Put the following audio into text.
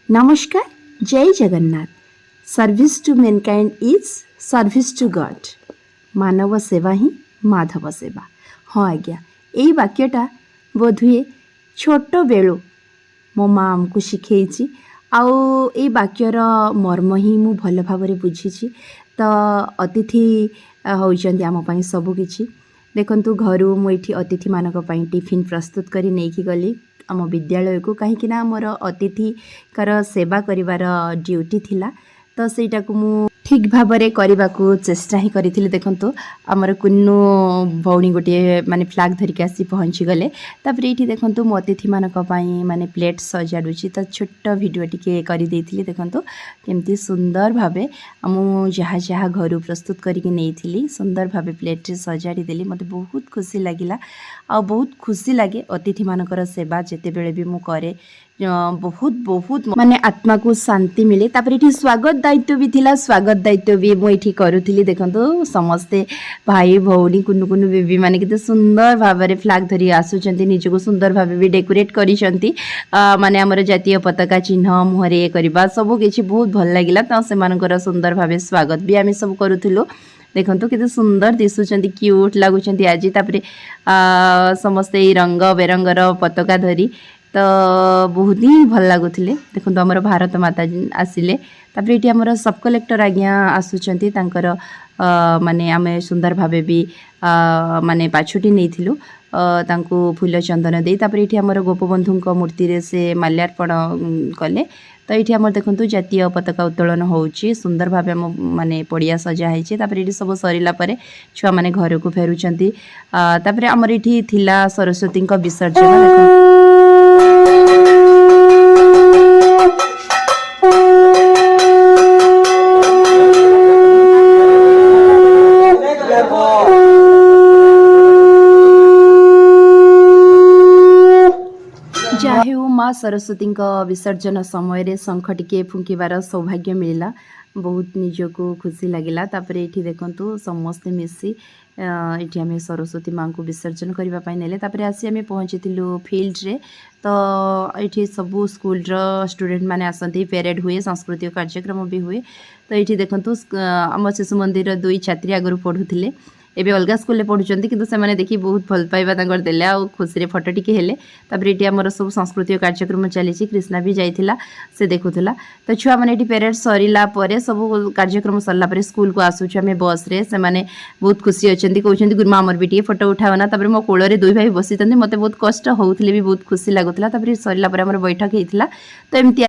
नमस्कार, जय Jagannath. Service to mankind is service to God. मानव सेवा ही माधव सेवा। हाँ आज्ञा, यही वाक्यटा बोधुए छोट बेलू मो माँ आमको शिखेची आउ ए वाक्यर मर्म ही मु भल भाव बुझी। तो अतिथि होइचंदी आम पई सबुकिछि। देखंतु घरु मुठी अतिथि मानक पई टिफिन प्रस्तुत करी नेकी गली आम विद्यालय को, कहीं मोर अतिथि कर सेवा करिवार ड्यूटी थिला। तो सेटा को मु ठीक भाव में करने को चेष्टा ही करी। देखो आमर कुन्नू भौणी गोटे माने फ्लाग धरिक आसी पहुँची गले। तापर ये देखो मो अतिथि मानक माने प्लेट सजाड़ुची। तो छोट वीडियो टिके करी देइथिली। देखो केमती सुंदर भावे मु जहाँ जहाँ घर प्रस्तुत करके नहीं सुंदर भावे प्लेट सजाड़ी देली। मते बहुत खुशी लगिला आ बहुत खुशी लगे अतिथि मानकर सेवा जेते बेले भी मु करे। बहुत बहुत माने आत्मा को शांति मिले। तापर ये स्वागत दायित्व भी थिला। स्वागत दायित्व भी मुझे करुली। देखो समस्ते भाई भौणी कुनु कुनु बेबी माने केते सुंदर भाव में फ्लाग धरी आसुचंती। निजको सुंदर भाव भी डेकोरेट करिसंती। माने हमर जातीय पताका चिन्ह मुहरे ये करबा सब किछि बहुत भल लागिला। त सेमानकर सुंदर भाव स्वागत भी आमे सब करूथुलो। देखो केते सुंदर दिसुचंती, क्यूट लागुचंती आज। तापर समस्ते रंग बेरंगर पताका धरी तो बहुत ही भल लगुले। देखो आमर भारत माता आसिले। तापर ये आमर सब कलेक्टर आज्ञा आसुचंती। तांकर माने आमे सुंदर भावे भी माने पाछुटी नहीं थिलु तांको फूल चंदन दे। तापर ये आमर गोपबंधु मूर्ति रे से माल्यार्पण कले। तो ये आमर देखो जातीय पताका उत्तोलन होउची। सुंदर भावे माने पड़िया सजा है। तापर ये सब सरिला परे छुआ माने घर को फेरुचंती। तापर आमर ये थिला सरस्वती का विसर्जन। जाहे माँ सरस्वती विसर्जन समय शंख टिके फुंकीबार सौभाग्य मिलला। बहुत निजको खुशी लगिला। तापर ये देखो समस्ते मिसी ये आम सरस्वती माँ को विसर्जन करने नेले। तापर आसी आम पहुँची फील्ड रे। तो ये सब स्कूल स्टूडेंट माने आसती। पेरेड हुए, सांस्कृतिक कार्यक्रम भी हुए। तो ये देखो आम शिशु मंदिर 2 छात्री आगु पढ़ुले। एबे अलग स्कूल पढ़ुचंती किंतु से माने देखि बहुत भल पाइबा तांकर देले आ खुशी रे फोटो टिके हेले। तापर ये हमर सब सांस्कृतिक कार्यक्रम चली। कृष्णा भी जाइथिला, से देखुला। तो छुआ माने पेरेड सरिला परे सब कार्यक्रम सरला परे स्कूल को आसुछु आमे बस रे। से माने बहुत खुशी अछंती, कहउछंती गुरुमा हमर भी टिके फोटो उठावना। तापर मो कोळ रे 2 भाई बसितंती। मते बहुत कष्ट होउथले भी बहुत खुशी लागुतला। तापर सरिला परे हमर बैठक हेइथिला। तो एमती